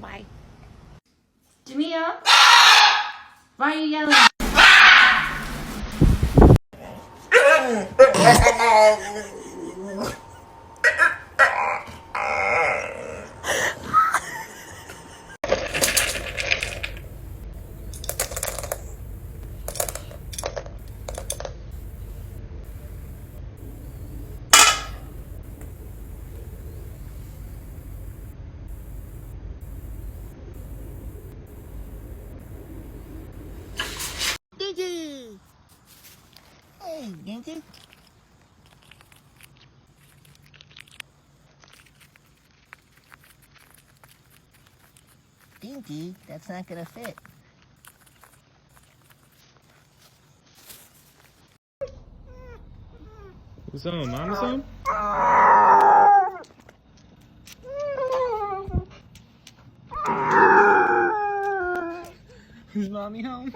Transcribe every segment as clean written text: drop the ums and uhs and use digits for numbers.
Bye. Jamia, why are you yelling? Dinky! Hey, Dinky. Dinky, that's not gonna fit. Who's on? Mama's home? Is mommy home?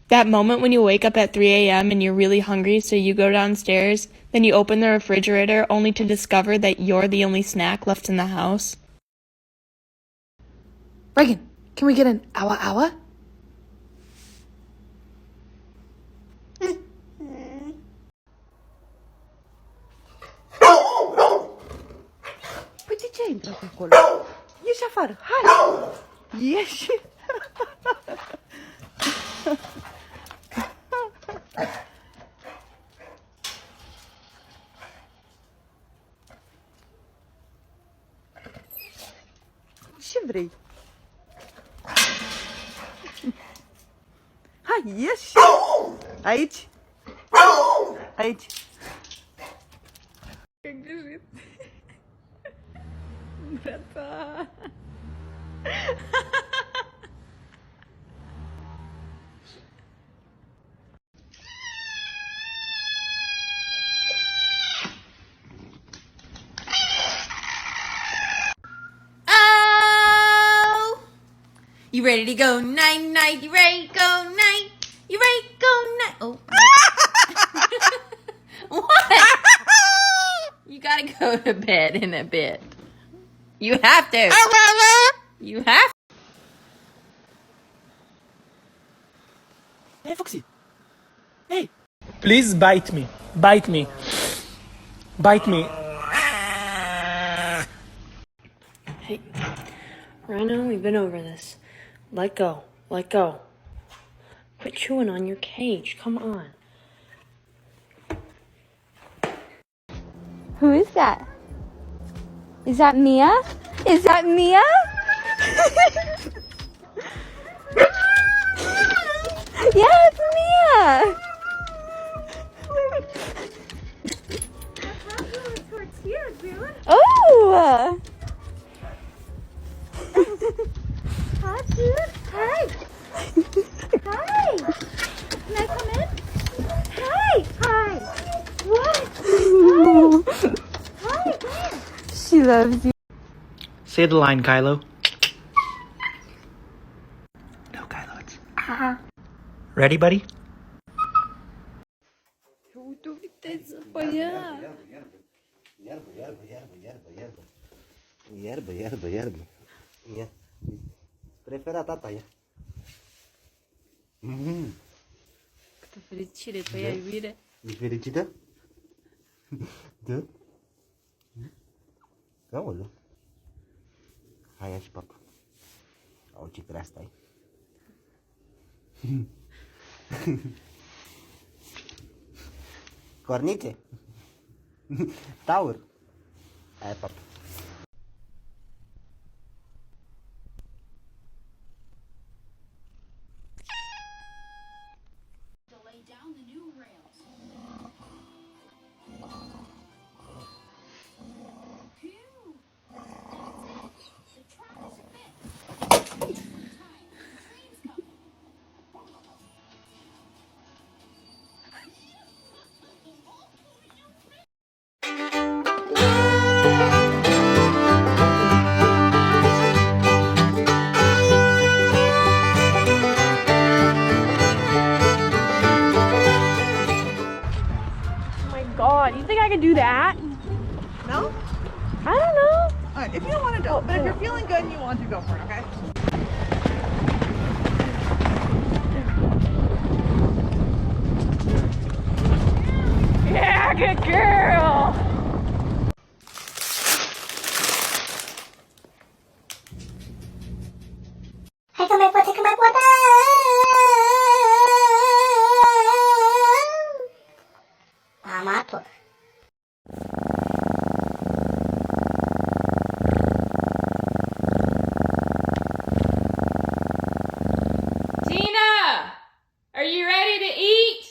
That moment when you wake up at 3 a.m. and you're really hungry, so you go downstairs, then you open the refrigerator only to discover that you're the only snack left in the house. Reagan, can we get an awa? Păi de ce ai intrat acolo? Ieși afară, hai! Ieși! Ce vrei? Hai, ieși! Aici! Aici! Că greșit! Brata! Oh! You ready to go night-night? You ready to go night? You ready to go night? Oh. What? You gotta go to bed in a bit. You have to. You have to. Hey, Foxy. Hey. Please bite me. Bite me. Bite me. Hey, Rhino, we've been over this. Let go. Let go. Quit chewing on your cage. Come on. Who is that? Is that Mia? Is that Mia? Yeah, it's Mia! Oh! Hi, dude. Hi. Hi. Can I come in? Hi. Hi. What? Hi. Hi. Come. She loves you. Say the line, Kylo. No, Kylo, it's... Ready, buddy? Iarbă. Ia. Prefera tata, ia. Câtă fericire pe ea, iubire. E fericită? Da? Aoleu. Hai, ia și papa. Au, ce grea stai. Cornițe? Taur? Hai, papa. No? I don't know. All right, if you don't want to go, but if you're feeling good and you want to, go for it, okay? Yeah, good girl. Tina! Are you ready to eat?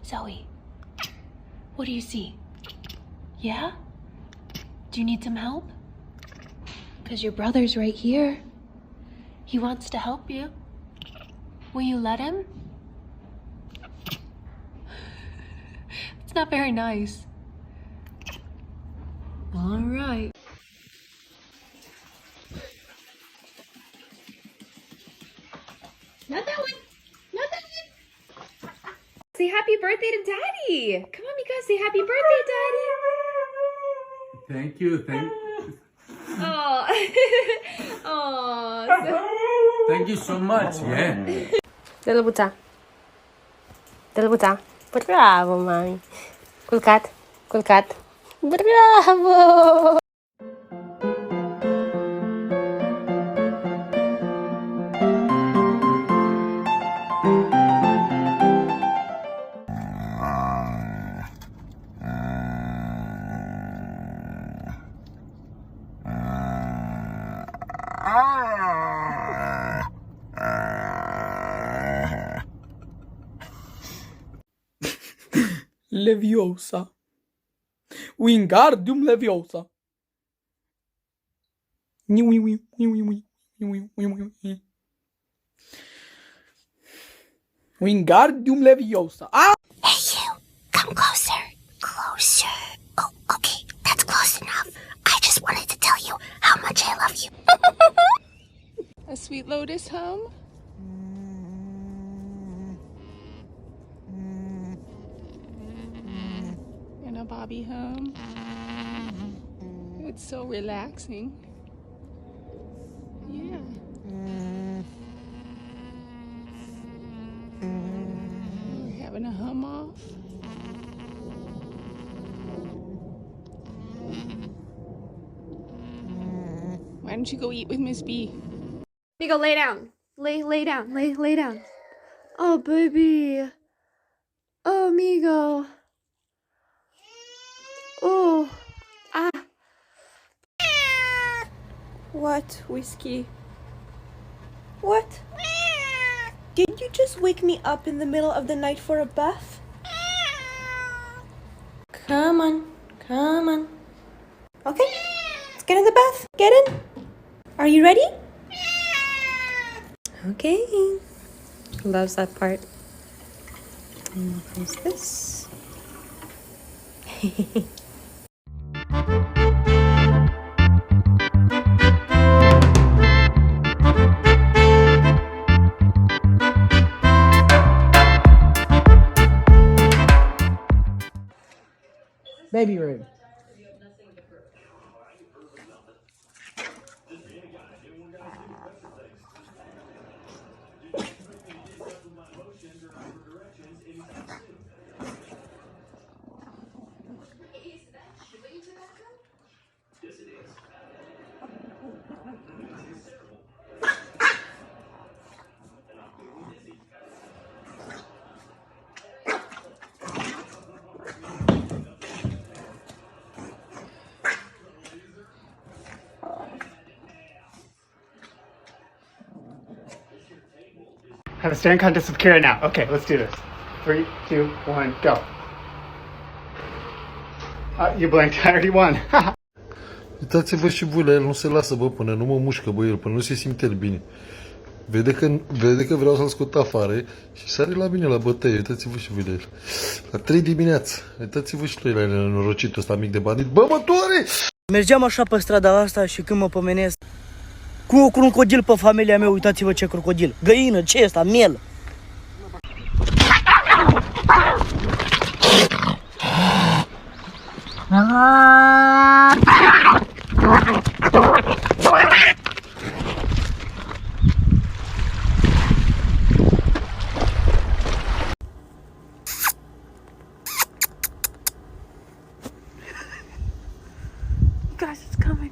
Zoe, what do you see? Yeah? Do you need some help? Because your brother's right here. He wants to help you. Will you let him? It's not very nice. All right. Not that one. Not that one. Say happy birthday to Daddy! Come on, Mika, say happy birthday, Daddy! Thank you. Oh, oh, Thank you so much. Yeah. Dă-l buța. Dă-l buța. Bravo, mami. Culcat. Culcat. Bravo! Leviosa. Wingardium Leviosa. Wingardium Leviosa. Ah! Hey, you. Come closer. Closer. Oh, okay. That's close enough. I just wanted to tell you how much I love you. A sweet lotus hum? And a bobby hum. It's so relaxing. Yeah. We're having a hum off. Why don't you go eat with Miss B? Mika, lay down. Lay down. Lay down. Oh, baby. Oh, Migo. Oh. Ah. What, Whiskey? What? Did you just wake me up in the middle of the night for a bath? Come on. Come on. Okay, let's get in the bath. Get in. Are you ready? Okay. Loves that part. And here's this. Baby room. Have a staring contest with Kira now. Okay, let's do this. 3, 2, 1, go. You blanked. I already won. Uitați-vă și voi la el, nu se lasă, bă, până nu mă mușcă, bă, el, până nu se simte el bine. Vede că vreau să-l scot afară și sare la mine la bătăie. Uitați-vă și voi de el. La 3 dimineața. Uitați-vă și voi la nenorocitul ăsta mic de bandit. Bă, mă doare! Mergeam așa pe strada asta și când mă pomenesc cu un crocodil pe familia mea, uitați-vă ce crocodil. Găină, ce e asta? Miel. Guys, it's coming.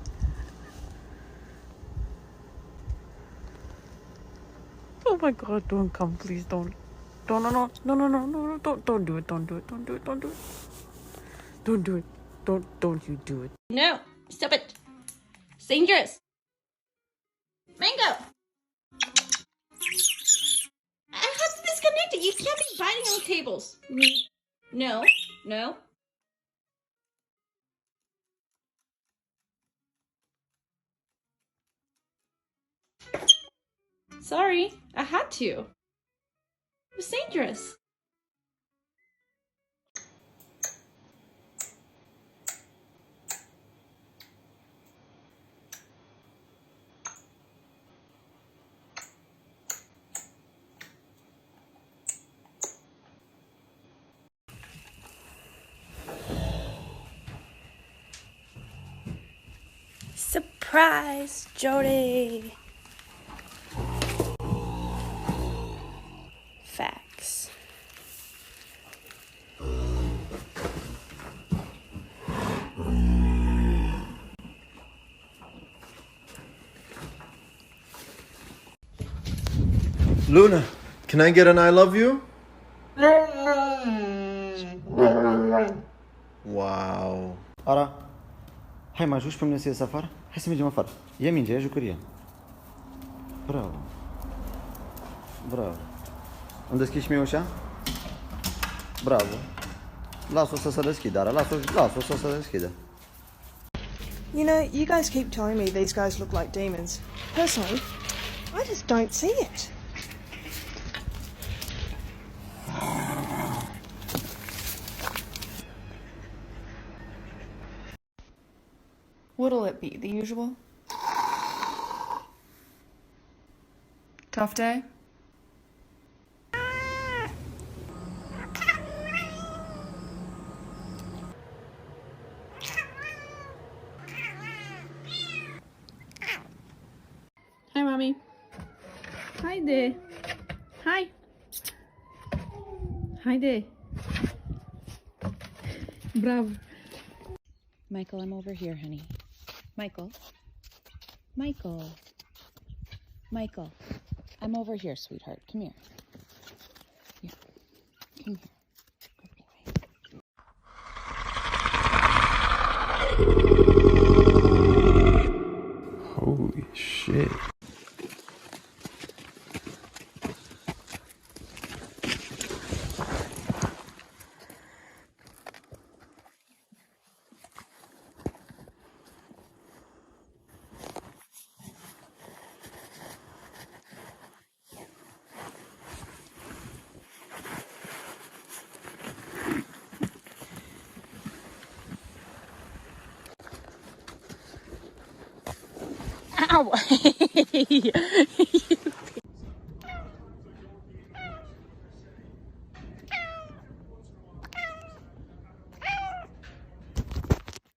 Oh my God, don't come, please don't. Don't, no, don't do it, don't do it, don't do it, don't do it. Don't do it. Don't you do it. No, stop it. It's dangerous. Mango. I have to disconnect it. You can't be biting on cables. No, no. Sorry, I had to. It was dangerous. Surprise, Jody. Facts. Luna, can I get an I love you? Wow. Ara, hai mă ajungi pe mine să ies afară? Hai să mergem afară. E mingea, e jucăria. Bravo. Bravo. Îmi deschizi și mie ușa? Bravo. Las-o să se deschidă, Ara. Las-o să se deschidă. You know, you guys keep telling me these guys look like demons. Personally, I just don't see it. What'll it be? The usual? Tough day? Hi, Mommy. Hi there. Hi. Hi there. Bravo. Michael, I'm over here, honey. Michael. Michael. Michael. I'm over here, sweetheart. Come here. Yeah. Come here. Holy shit. Ow!